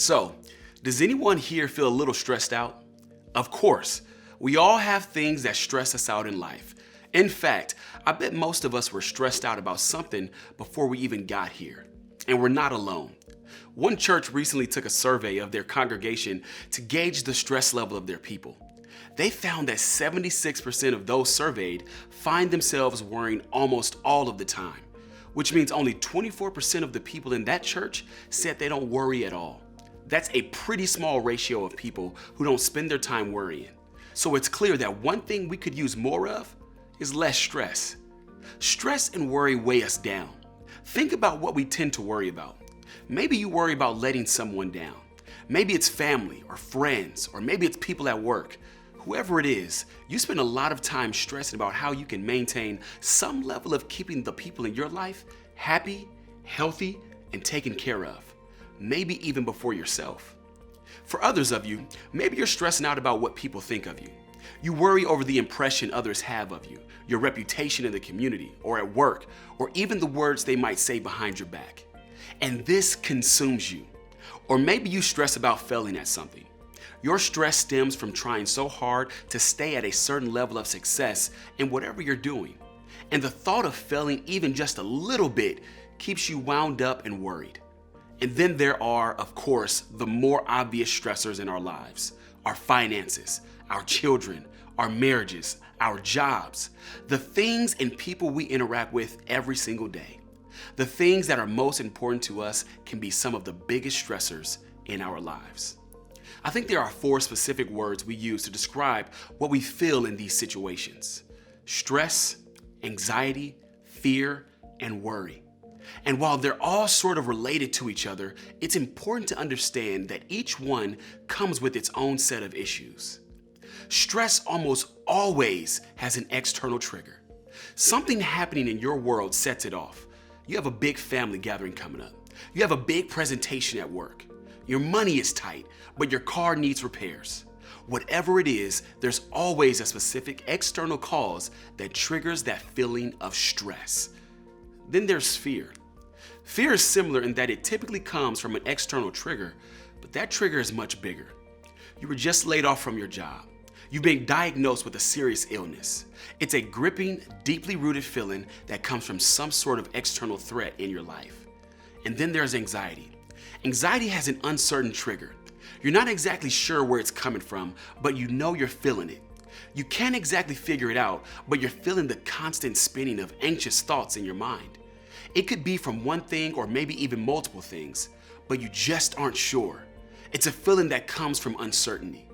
So, does anyone here feel a little stressed out? Of course, we all have things that stress us out in life. In fact, I bet most of us were stressed out about something before we even got here. And we're not alone. One church recently took a survey of their congregation to gauge the stress level of their people. They found that 76% of those surveyed find themselves worrying almost all of the time, which means only 24% of the people in that church said they don't worry at all. That's a pretty small ratio of people who don't spend their time worrying. So it's clear that one thing we could use more of is less stress. Stress and worry weigh us down. Think about what we tend to worry about. Maybe you worry about letting someone down. Maybe it's family or friends, or maybe it's people at work. Whoever it is, you spend a lot of time stressing about how you can maintain some level of keeping the people in your life happy, healthy, and taken care of. Maybe even before yourself. For others of you, maybe you're stressing out about what people think of you. You worry over the impression others have of you, your reputation in the community or at work, or even the words they might say behind your back. And this consumes you. Or maybe you stress about failing at something. Your stress stems from trying so hard to stay at a certain level of success in whatever you're doing. And the thought of failing even just a little bit keeps you wound up and worried. And then there are, of course, the more obvious stressors in our lives: our finances, our children, our marriages, our jobs, the things and people we interact with every single day. The things that are most important to us can be some of the biggest stressors in our lives. I think there are 4 specific words we use to describe what we feel in these situations: stress, anxiety, fear, and worry. And while they're all sort of related to each other, it's important to understand that each one comes with its own set of issues. Stress almost always has an external trigger. Something happening in your world sets it off. You have a big family gathering coming up. You have a big presentation at work. Your money is tight, but your car needs repairs. Whatever it is, there's always a specific external cause that triggers that feeling of stress. Then there's fear. Fear is similar in that it typically comes from an external trigger, but that trigger is much bigger. You were just laid off from your job. You've been diagnosed with a serious illness. It's a gripping, deeply rooted feeling that comes from some sort of external threat in your life. And then there's anxiety. Anxiety has an uncertain trigger. You're not exactly sure where it's coming from, but you know you're feeling it. You can't exactly figure it out, but you're feeling the constant spinning of anxious thoughts in your mind. It could be from one thing or maybe even multiple things, but you just aren't sure. It's a feeling that comes from uncertainty.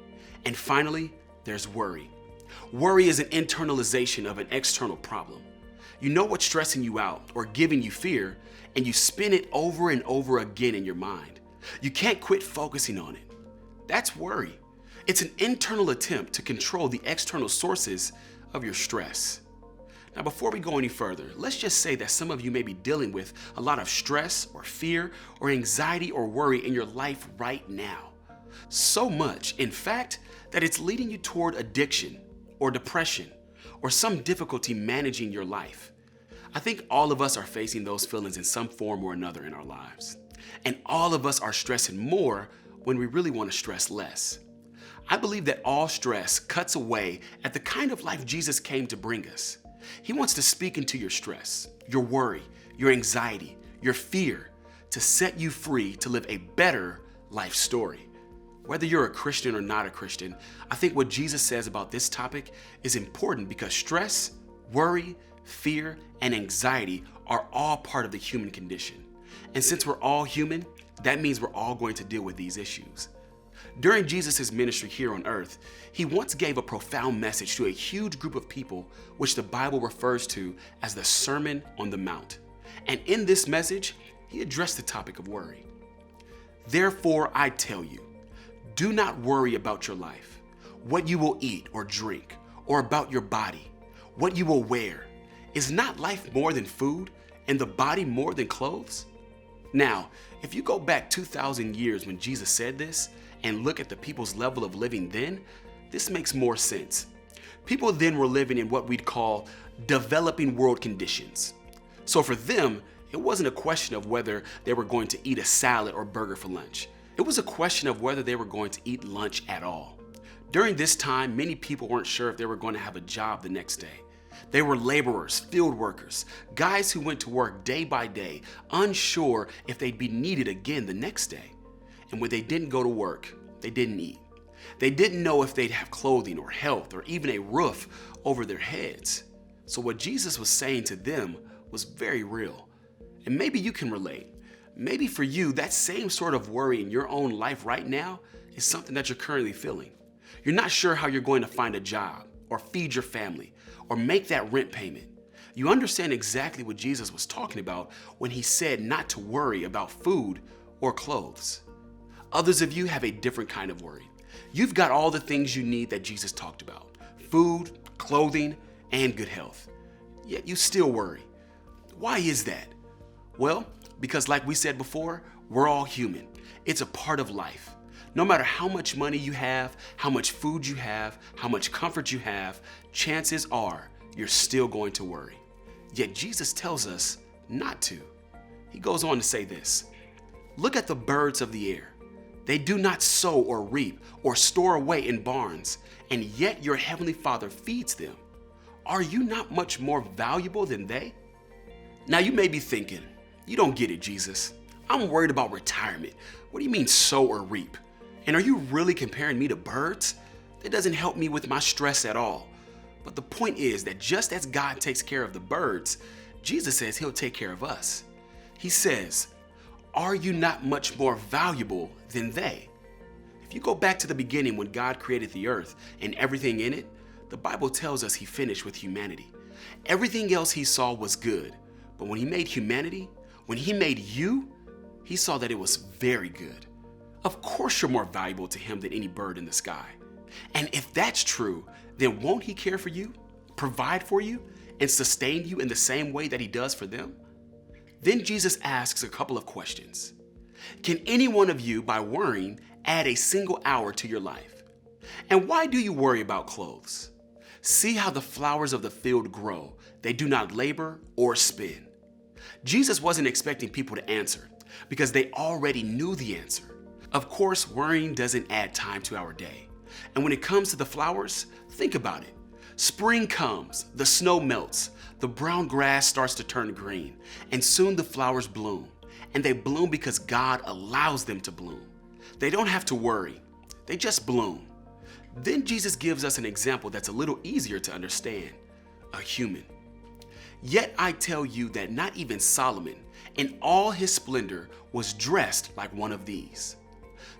And finally, there's worry. Worry is an internalization of an external problem. You know what's stressing you out or giving you fear, and you spin it over and over again in your mind. You can't quit focusing on it. That's worry. It's an internal attempt to control the external sources of your stress. Now, before we go any further, let's just say that some of you may be dealing with a lot of stress or fear or anxiety or worry in your life right now. So much, in fact, that it's leading you toward addiction or depression or some difficulty managing your life. I think all of us are facing those feelings in some form or another in our lives. And all of us are stressing more when we really want to stress less. I believe that all stress cuts away at the kind of life Jesus came to bring us. He wants to speak into your stress, your worry, your anxiety, your fear, to set you free to live a better life story. Whether you're a Christian or not a Christian, I think what Jesus says about this topic is important because stress, worry, fear, and anxiety are all part of the human condition. And since we're all human, that means we're all going to deal with these issues. During Jesus' ministry here on earth, he once gave a profound message to a huge group of people, which the Bible refers to as the Sermon on the Mount. And in this message, he addressed the topic of worry. Therefore, I tell you, do not worry about your life, what you will eat or drink, or about your body, what you will wear. Is not life more than food, and the body more than clothes? Now, if you go back 2,000 years when Jesus said this, and look at the people's level of living then, this makes more sense. People then were living in what we'd call developing world conditions. So for them, it wasn't a question of whether they were going to eat a salad or burger for lunch. It was a question of whether they were going to eat lunch at all. During this time, many people weren't sure if they were going to have a job the next day. They were laborers, field workers, guys who went to work day by day, unsure if they'd be needed again the next day. And when they didn't go to work, they didn't eat. They didn't know if they'd have clothing or health or even a roof over their heads. So what Jesus was saying to them was very real. And maybe you can relate. Maybe for you, that same sort of worry in your own life right now is something that you're currently feeling. You're not sure how you're going to find a job or feed your family or make that rent payment. You understand exactly what Jesus was talking about when he said not to worry about food or clothes. Others of you have a different kind of worry. You've got all the things you need that Jesus talked about: food, clothing, and good health. Yet you still worry. Why is that? Well, because like we said before, we're all human. It's a part of life. No matter how much money you have, how much food you have, how much comfort you have, chances are you're still going to worry. Yet Jesus tells us not to. He goes on to say this: "Look at the birds of the air. They do not sow or reap or store away in barns, and yet your heavenly Father feeds them. Are you not much more valuable than they?" Now you may be thinking, "You don't get it, Jesus. I'm worried about retirement. What do you mean sow or reap? And are you really comparing me to birds? That doesn't help me with my stress at all." But the point is that just as God takes care of the birds, Jesus says he'll take care of us. He says, "Are you not much more valuable than they?" If you go back to the beginning when God created the earth and everything in it, the Bible tells us he finished with humanity. Everything else he saw was good. But when he made humanity, when he made you, he saw that it was very good. Of course you're more valuable to him than any bird in the sky. And if that's true, then won't he care for you, provide for you, and sustain you in the same way that he does for them? Then Jesus asks a couple of questions. Can any one of you, by worrying, add a single hour to your life? And why do you worry about clothes? See how the flowers of the field grow. They do not labor or spin. Jesus wasn't expecting people to answer because they already knew the answer. Of course, worrying doesn't add time to our day. And when it comes to the flowers, think about it. Spring comes, the snow melts, the brown grass starts to turn green, and soon the flowers bloom. And they bloom because God allows them to bloom. They don't have to worry, they just bloom. Then Jesus gives us an example that's a little easier to understand: a human. "Yet I tell you that not even Solomon, in all his splendor, was dressed like one of these."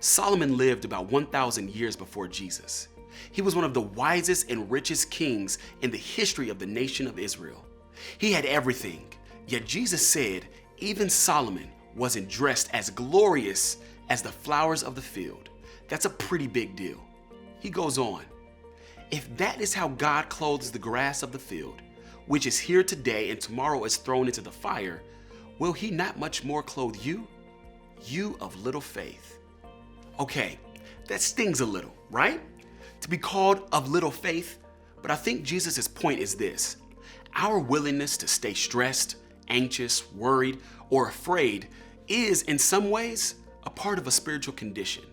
Solomon lived about 1,000 years before Jesus. He was one of the wisest and richest kings in the history of the nation of Israel. He had everything, yet Jesus said even Solomon wasn't dressed as glorious as the flowers of the field. That's a pretty big deal. He goes on, "If that is how God clothes the grass of the field, which is here today and tomorrow is thrown into the fire, will he not much more clothe you, you of little faith?" Okay, that stings a little, right? To be called of little faith, but I think Jesus' point is this: our willingness to stay stressed, anxious, worried, or afraid is, in some ways, a part of a spiritual condition.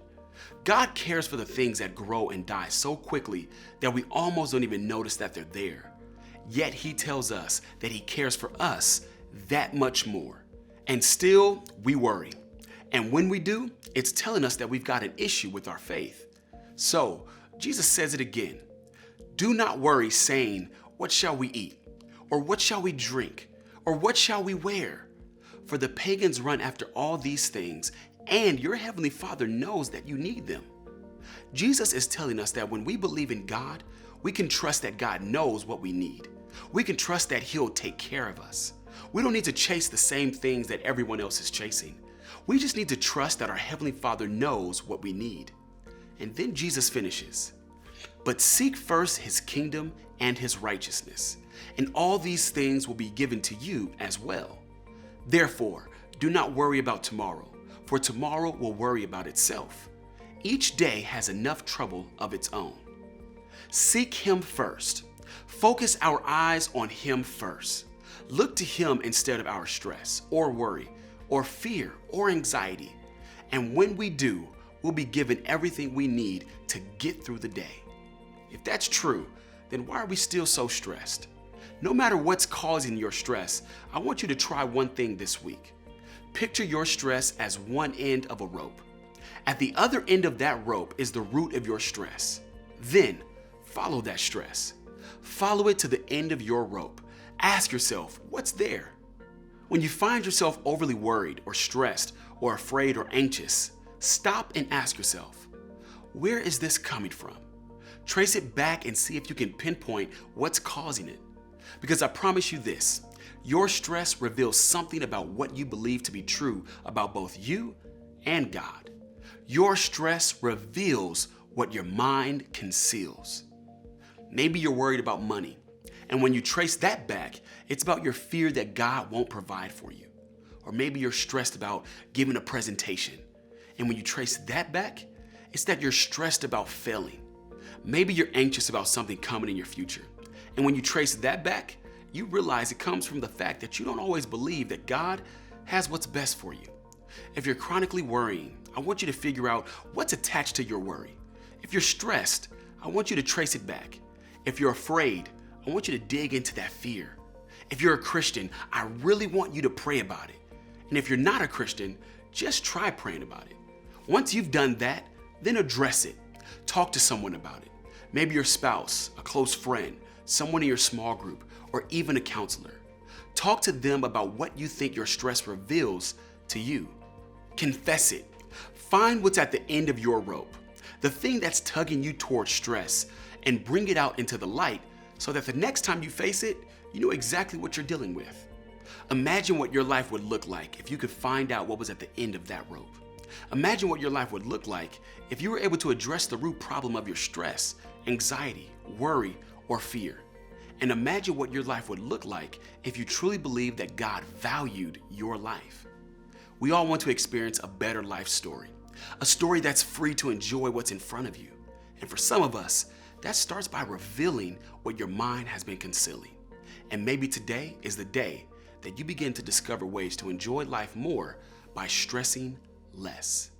God cares for the things that grow and die so quickly that we almost don't even notice that they're there. Yet he tells us that he cares for us that much more. And still, we worry. And when we do, it's telling us that we've got an issue with our faith. So, Jesus says it again: "Do not worry, saying, 'What shall we eat?' Or 'What shall we drink?' Or 'What shall we wear?' For the pagans run after all these things, and your heavenly Father knows that you need them." Jesus is telling us that when we believe in God, we can trust that God knows what we need. We can trust that he'll take care of us. We don't need to chase the same things that everyone else is chasing. We just need to trust that our heavenly Father knows what we need. And then Jesus finishes, "But seek first his kingdom and his righteousness, and all these things will be given to you as well. Therefore, do not worry about tomorrow, for tomorrow will worry about itself. Each day has enough trouble of its own." Seek him first. Focus our eyes on him first. Look to him instead of our stress or worry or fear or anxiety. And when we do, we'll be given everything we need to get through the day. If that's true, then why are we still so stressed? No matter what's causing your stress, I want you to try one thing this week. Picture your stress as one end of a rope. At the other end of that rope is the root of your stress. Then, follow that stress. Follow it to the end of your rope. Ask yourself, what's there? When you find yourself overly worried or stressed or afraid or anxious, stop and ask yourself, where is this coming from? Trace it back and see if you can pinpoint what's causing it. Because I promise you this, your stress reveals something about what you believe to be true about both you and God. Your stress reveals what your mind conceals. Maybe you're worried about money, and when you trace that back, it's about your fear that God won't provide for you. Or maybe you're stressed about giving a presentation, and when you trace that back, it's that you're stressed about failing. Maybe you're anxious about something coming in your future, and when you trace that back, you realize it comes from the fact that you don't always believe that God has what's best for you. If you're chronically worrying, I want you to figure out what's attached to your worry. If you're stressed, I want you to trace it back. If you're afraid, I want you to dig into that fear. If you're a Christian, I really want you to pray about it. And if you're not a Christian, just try praying about it. Once you've done that, then address it. Talk to someone about it. Maybe your spouse, a close friend, someone in your small group, or even a counselor. Talk to them about what you think your stress reveals to you. Confess it. Find what's at the end of your rope, the thing that's tugging you towards stress, and bring it out into the light so that the next time you face it, you know exactly what you're dealing with. Imagine what your life would look like if you could find out what was at the end of that rope. Imagine what your life would look like if you were able to address the root problem of your stress, anxiety, worry, or fear. And imagine what your life would look like if you truly believed that God valued your life. We all want to experience a better life story, a story that's free to enjoy what's in front of you. And for some of us, that starts by revealing what your mind has been concealing. And maybe today is the day that you begin to discover ways to enjoy life more by stressing less.